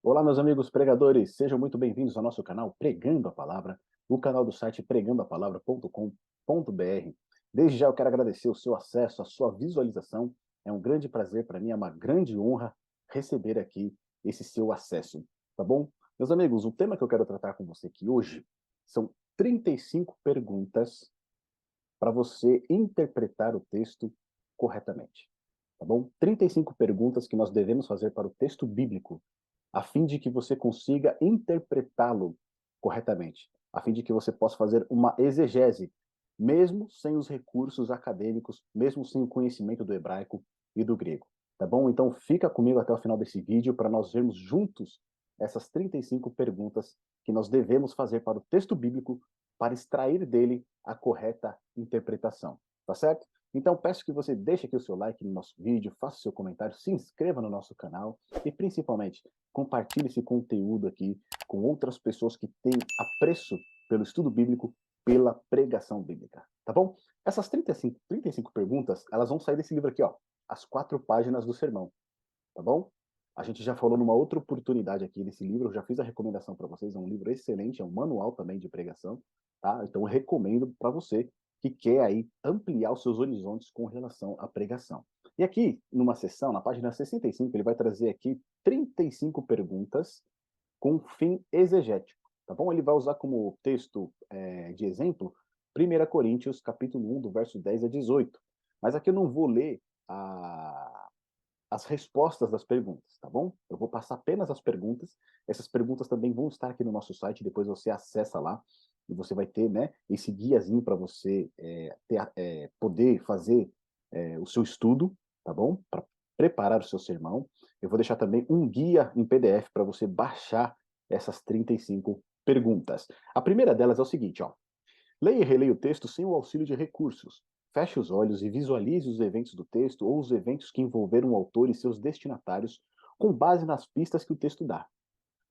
Olá, meus amigos pregadores, sejam muito bem-vindos ao nosso canal Pregando a Palavra, o canal do site pregandoapalavra.com.br. Desde já eu quero agradecer o seu acesso, a sua visualização. É um grande prazer para mim, é uma grande honra receber aqui esse seu acesso, tá bom? Meus amigos, o tema que eu quero tratar com você aqui hoje são 35 perguntas para você interpretar o texto corretamente, tá bom? 35 perguntas que nós devemos fazer para o texto bíblico a fim de que você consiga interpretá-lo corretamente, a fim de que você possa fazer uma exegese, mesmo sem os recursos acadêmicos, mesmo sem o conhecimento do hebraico e do grego, tá bom? Então fica comigo até o final desse vídeo para nós vermos juntos essas 35 perguntas que nós devemos fazer para o texto bíblico para extrair dele a correta interpretação, tá certo? Então peço que você deixe aqui o seu like no nosso vídeo, faça o seu comentário, se inscreva no nosso canal e principalmente compartilhe esse conteúdo aqui com outras pessoas que têm apreço pelo estudo bíblico, pela pregação bíblica, tá bom? Essas 35 perguntas, elas vão sair desse livro aqui, ó, As 4 Páginas do Sermão, tá bom? A gente já falou numa outra oportunidade aqui desse livro, eu já fiz a recomendação para vocês, é um livro excelente, é um manual também de pregação, tá? Então eu recomendo para você que quer aí ampliar os seus horizontes com relação à pregação. E aqui, numa seção, na página 65, ele vai trazer aqui 35 perguntas com fim exegético, tá bom? Ele vai usar como texto de exemplo 1 Coríntios, capítulo 1, do verso 10 a 18. Mas aqui eu não vou ler as respostas das perguntas, tá bom? Eu vou passar apenas as perguntas. Essas perguntas também vão estar aqui no nosso site, depois você acessa lá e você vai ter, né, esse guiazinho para você poder fazer o seu estudo, tá bom? Para preparar o seu sermão. Eu vou deixar também um guia em PDF para você baixar essas 35 perguntas. A primeira delas é o seguinte, ó. Leia e releia o texto sem o auxílio de recursos. Feche os olhos e visualize os eventos do texto ou os eventos que envolveram o autor e seus destinatários com base nas pistas que o texto dá.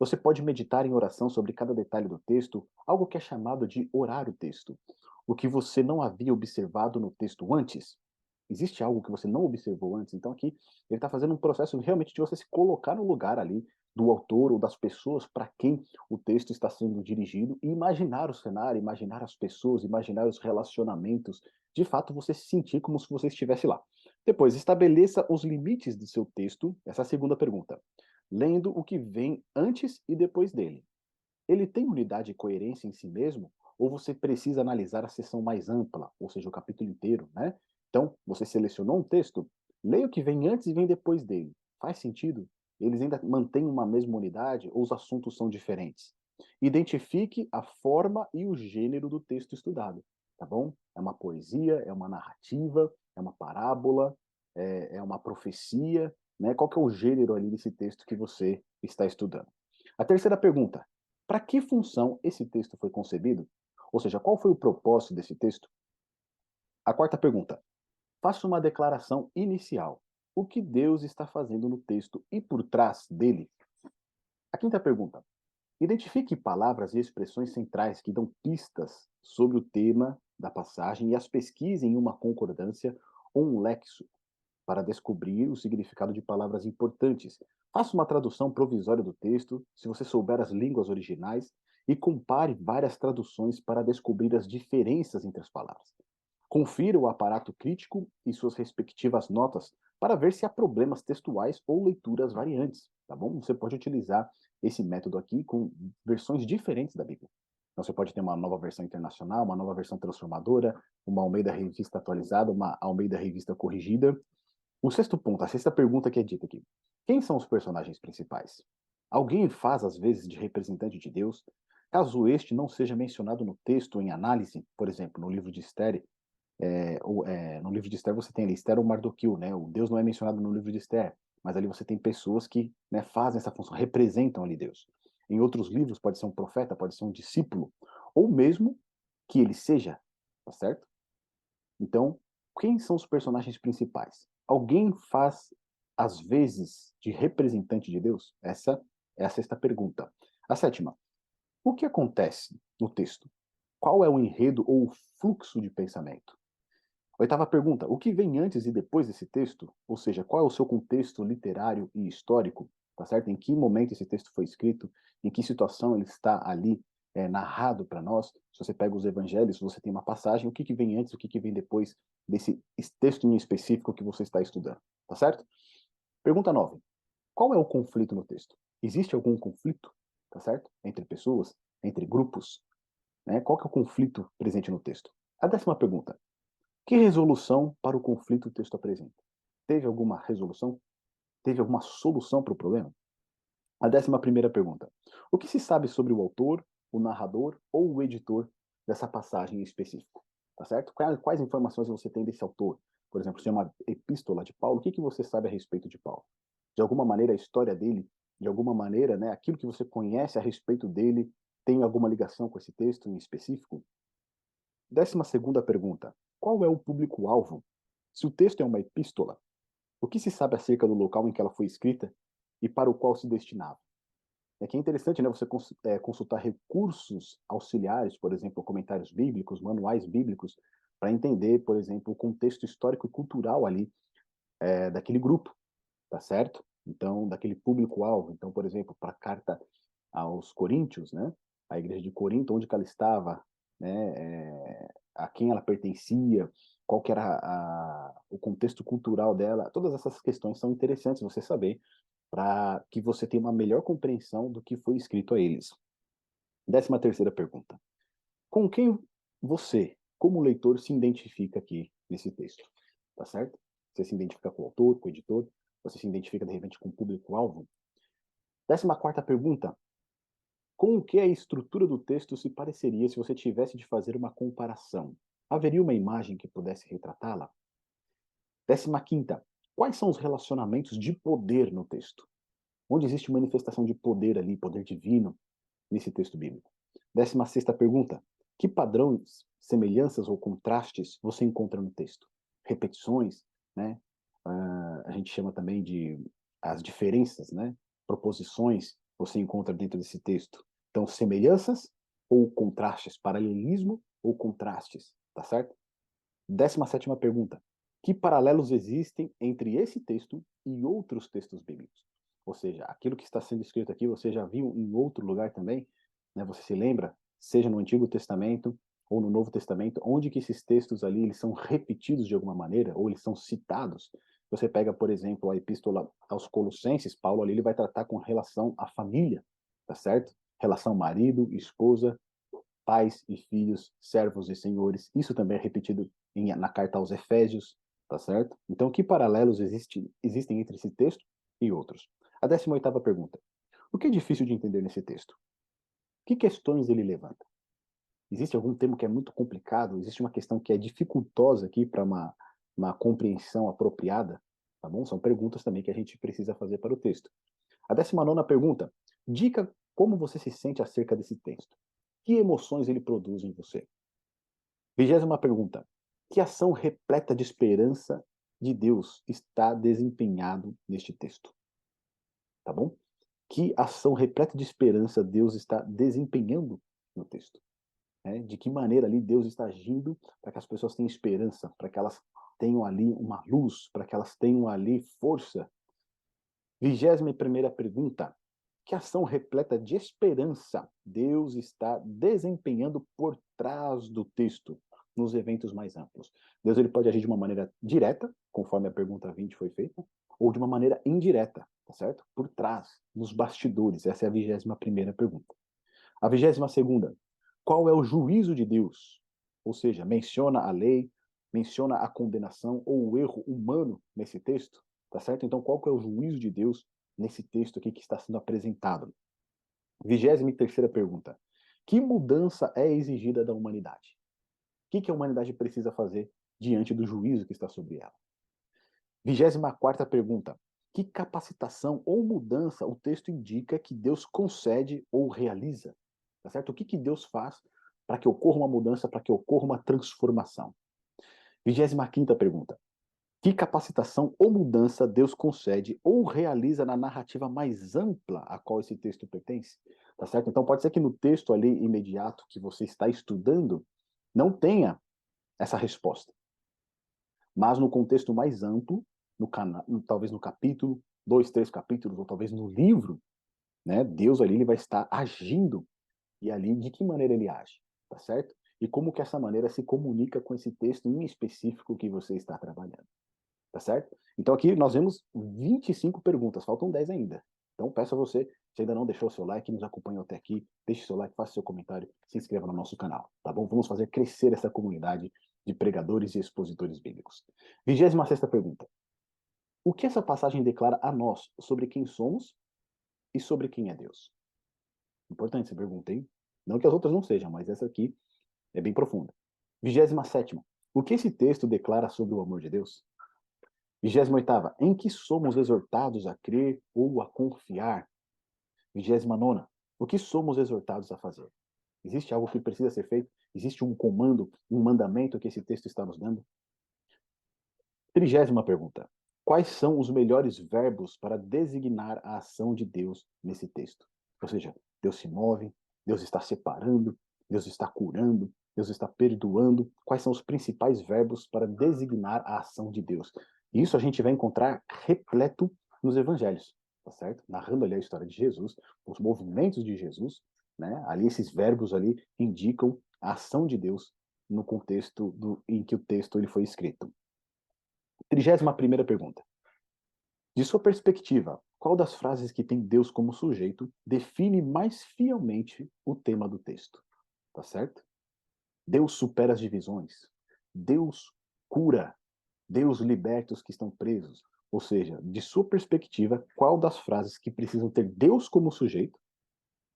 Você pode meditar em oração sobre cada detalhe do texto, algo que é chamado de orar o texto. O que você não havia observado no texto antes. Existe algo que você não observou antes? Então aqui ele está fazendo um processo realmente de você se colocar no lugar ali do autor ou das pessoas para quem o texto está sendo dirigido e imaginar o cenário, imaginar as pessoas, imaginar os relacionamentos. De fato, você se sentir como se você estivesse lá. Depois, estabeleça os limites do seu texto. Essa é a segunda pergunta. Lendo o que vem antes e depois dele. Ele tem unidade e coerência em si mesmo? Ou você precisa analisar a seção mais ampla, ou seja, o capítulo inteiro, né? Então, você selecionou um texto, leia o que vem antes e vem depois dele. Faz sentido? Eles ainda mantêm uma mesma unidade ou os assuntos são diferentes? Identifique a forma e o gênero do texto estudado, tá bom? É uma poesia, é uma narrativa, é uma parábola, é uma profecia, né? Qual que é o gênero ali desse texto que você está estudando? A terceira pergunta, para que função esse texto foi concebido? Ou seja, qual foi o propósito desse texto? A quarta pergunta, faça uma declaração inicial. O que Deus está fazendo no texto e por trás dele? A quinta pergunta, identifique palavras e expressões centrais que dão pistas sobre o tema da passagem e as pesquise em uma concordância ou um léxico para descobrir o significado de palavras importantes. Faça uma tradução provisória do texto, se você souber as línguas originais, e compare várias traduções para descobrir as diferenças entre as palavras. Confira o aparato crítico e suas respectivas notas para ver se há problemas textuais ou leituras variantes, tá bom? Você pode utilizar esse método aqui com versões diferentes da Bíblia. Então, você pode ter uma nova versão internacional, uma nova versão transformadora, uma Almeida Revista atualizada, uma Almeida Revista corrigida. O sexto ponto, a sexta pergunta que é dita aqui. Quem são os personagens principais? Alguém faz, às vezes, de representante de Deus? Caso este não seja mencionado no texto em análise, por exemplo, no livro de Esther, no livro de Esther você tem ali Esther ou Mardoqueu, né? O Deus não é mencionado no livro de Esther, mas ali você tem pessoas que, né, fazem essa função, representam ali Deus. Em outros livros pode ser um profeta, pode ser um discípulo, ou mesmo que ele seja, tá certo? Então, quem são os personagens principais? Alguém faz, às vezes, de representante de Deus? Essa é a sexta pergunta. A sétima, o que acontece no texto? Qual é o enredo ou o fluxo de pensamento? Oitava pergunta, o que vem antes e depois desse texto? Ou seja, qual é o seu contexto literário e histórico? tá certo? Em que momento esse texto foi escrito, em que situação ele está ali narrado para nós. Se você pega os evangelhos, você tem uma passagem, o que que vem antes, o que que vem depois desse texto em específico que você está estudando, tá certo? Pergunta 9. Qual é o conflito no texto? Existe algum conflito, tá certo? Entre pessoas, entre grupos, né? Qual que é o conflito presente no texto? A 10ª pergunta. Que resolução para o conflito o texto apresenta? Teve alguma resolução? Teve alguma solução para o problema? A 11ª pergunta. O que se sabe sobre o autor, o narrador ou o editor dessa passagem em específico? Tá certo? Quais informações você tem desse autor? Por exemplo, se é uma epístola de Paulo, o que que você sabe a respeito de Paulo? De alguma maneira, a história dele, de alguma maneira, né, aquilo que você conhece a respeito dele, tem alguma ligação com esse texto em específico? 12ª pergunta. Qual é o público-alvo? Se o texto é uma epístola, o que se sabe acerca do local em que ela foi escrita e para o qual se destinava? É que é interessante, né, você consultar recursos auxiliares, por exemplo, comentários bíblicos, manuais bíblicos, para entender, por exemplo, o contexto histórico e cultural ali daquele grupo, tá certo? Então, daquele público-alvo. Então, por exemplo, para a carta aos Coríntios, né, a igreja de Corinto, onde que ela estava, né, a quem ela pertencia, qual que era o contexto cultural dela, todas essas questões são interessantes você saber para que você tenha uma melhor compreensão do que foi escrito a eles. 13ª pergunta. Com quem você, como leitor, se identifica aqui nesse texto? Tá certo? Você se identifica com o autor, com o editor? Você se identifica, de repente, com o público-alvo? 14ª pergunta. Com o que a estrutura do texto se pareceria se você tivesse de fazer uma comparação? Haveria uma imagem que pudesse retratá-la? 15ª. Quais são os relacionamentos de poder no texto? Onde existe manifestação de poder ali, poder divino, nesse texto bíblico? 16ª pergunta. Que padrões, semelhanças ou contrastes você encontra no texto? Repetições, né? A gente chama também de as diferenças, né? Proposições você encontra dentro desse texto. Então, semelhanças ou contrastes, paralelismo ou contrastes, tá certo? 17ª pergunta. Que paralelos existem entre esse texto e outros textos bíblicos? Ou seja, aquilo que está sendo escrito aqui, você já viu em outro lugar também? Né? Você se lembra? Seja no Antigo Testamento ou no Novo Testamento, onde que esses textos ali eles são repetidos de alguma maneira, ou eles são citados. Você pega, por exemplo, a epístola aos Colossenses, Paulo ali ele vai tratar com relação à família, tá certo? Relação marido, esposa, pais e filhos, servos e senhores. Isso também é repetido na carta aos Efésios, tá certo? Então, que paralelos existem entre esse texto e outros? A 18ª pergunta. O que é difícil de entender nesse texto? Que questões ele levanta? Existe algum tema que é muito complicado? Existe uma questão que é dificultosa aqui para uma compreensão apropriada? Tá bom? São perguntas também que a gente precisa fazer para o texto. A 19ª pergunta. Dica como você se sente acerca desse texto. Que emoções ele produz em você? 20ª pergunta. Que ação repleta de esperança de Deus está desempenhado neste texto? Tá bom? Que ação repleta de esperança Deus está desempenhando no texto? Né? De que maneira ali Deus está agindo para que as pessoas tenham esperança, para que elas tenham ali uma luz, para que elas tenham ali força. 21ª pergunta. Que ação repleta de esperança Deus está desempenhando por trás do texto, nos eventos mais amplos? Deus ele pode agir de uma maneira direta, conforme a pergunta 20 foi feita, ou de uma maneira indireta, tá certo? Por trás, nos bastidores. Essa é a 21ª pergunta. A 22ª. Qual é o juízo de Deus? Ou seja, menciona a lei, menciona a condenação ou o erro humano nesse texto, tá certo? Então, qual que é o juízo de Deus nesse texto aqui que está sendo apresentado? 23ª pergunta. Que mudança é exigida da humanidade? O que a humanidade precisa fazer diante do juízo que está sobre ela? 24ª pergunta. Que capacitação ou mudança o texto indica que Deus concede ou realiza? Tá certo? O que Deus faz para que ocorra uma mudança, para que ocorra uma transformação? 25ª pergunta. Que capacitação ou mudança Deus concede ou realiza na narrativa mais ampla a qual esse texto pertence? Tá certo? Então pode ser que no texto ali imediato que você está estudando não tenha essa resposta. Mas no contexto mais amplo, talvez no capítulo, 2, 3 capítulos, ou talvez no livro, né, Deus ali ele vai estar agindo, e ali de que maneira ele age, tá certo? E como que essa maneira se comunica com esse texto em específico que você está trabalhando, tá certo? Então aqui nós vemos 25 perguntas, faltam 10 ainda. Então peço a você, se ainda não deixou o seu like, nos acompanhou até aqui, deixe seu like, faça seu comentário, se inscreva no nosso canal, tá bom? Vamos fazer crescer essa comunidade de pregadores e expositores bíblicos. 26ª pergunta. O que essa passagem declara a nós sobre quem somos e sobre quem é Deus? Importante essa pergunta, hein? Não que as outras não sejam, mas essa aqui é bem profunda. 27ª. O que esse texto declara sobre o amor de Deus? 28ª. Em que somos exortados a crer ou a confiar? 29ª. O que somos exortados a fazer? Existe algo que precisa ser feito? Existe um comando, um mandamento que esse texto está nos dando? 30ª pergunta. Quais são os melhores verbos para designar a ação de Deus nesse texto? Ou seja, Deus se move, Deus está separando, Deus está curando, Deus está perdoando. Quais são os principais verbos para designar a ação de Deus? Isso a gente vai encontrar repleto nos evangelhos, tá certo? Narrando ali a história de Jesus, os movimentos de Jesus, né? Ali esses verbos ali indicam a ação de Deus no contexto em que o texto ele foi escrito. 31ª pergunta. De sua perspectiva, qual das frases que tem Deus como sujeito define mais fielmente o tema do texto? Tá certo? Deus supera as divisões. Deus cura. Deus liberta os que estão presos. Ou seja, de sua perspectiva, qual das frases que precisam ter Deus como sujeito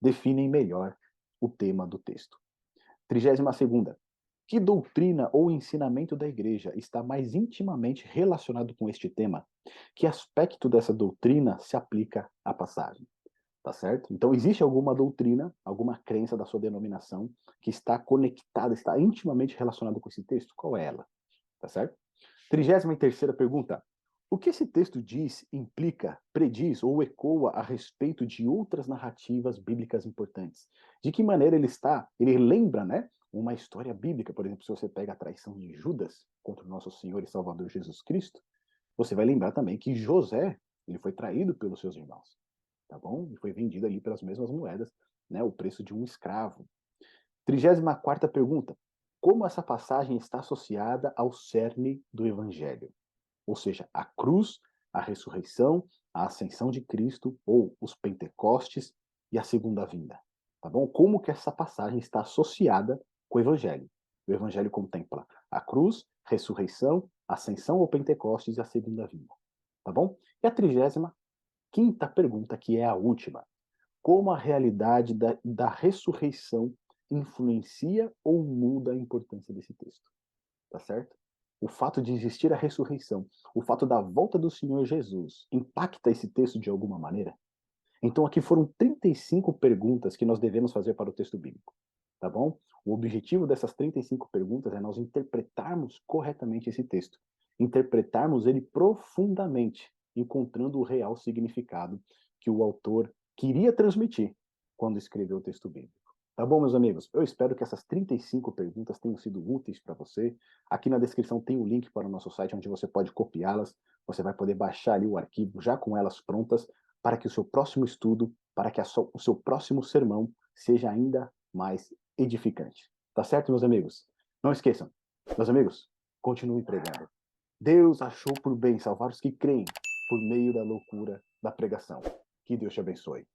definem melhor o tema do texto? 32ª. Que doutrina ou ensinamento da igreja está mais intimamente relacionado com este tema? Que aspecto dessa doutrina se aplica à passagem? Tá certo? Então, existe alguma doutrina, alguma crença da sua denominação que está conectada, está intimamente relacionada com esse texto? Qual é ela? Tá certo? 33ª pergunta. O que esse texto diz, implica, prediz ou ecoa a respeito de outras narrativas bíblicas importantes? De que maneira ele lembra, né, uma história bíblica? Por exemplo, se você pega a traição de Judas contra o nosso Senhor e Salvador Jesus Cristo, você vai lembrar também que José, ele foi traído pelos seus irmãos, tá bom? E foi vendido ali pelas mesmas moedas, né, o preço de um escravo. 34ª pergunta. Como essa passagem está associada ao cerne do evangelho? Ou seja, a cruz, a ressurreição, a ascensão de Cristo, ou os Pentecostes e a segunda vinda. Tá bom? Como que essa passagem está associada com o Evangelho? O Evangelho contempla a cruz, ressurreição, ascensão ou Pentecostes e a segunda vinda. Tá bom? E a 35ª pergunta, que é a última. Como a realidade da ressurreição influencia ou muda a importância desse texto? Tá certo? O fato de existir a ressurreição, o fato da volta do Senhor Jesus, impacta esse texto de alguma maneira? Então aqui foram 35 perguntas que nós devemos fazer para o texto bíblico, tá bom? O objetivo dessas 35 perguntas é nós interpretarmos corretamente esse texto, interpretarmos ele profundamente, encontrando o real significado que o autor queria transmitir quando escreveu o texto bíblico. Tá bom, meus amigos? Eu espero que essas 35 perguntas tenham sido úteis para você. Aqui na descrição tem o link para o nosso site, onde você pode copiá-las. Você vai poder baixar ali o arquivo já com elas prontas, para que o seu próximo estudo, para que o seu próximo sermão seja ainda mais edificante. Tá certo, meus amigos? Não esqueçam, meus amigos, continuem pregando. Deus achou por bem salvar os que creem por meio da loucura da pregação. Que Deus te abençoe.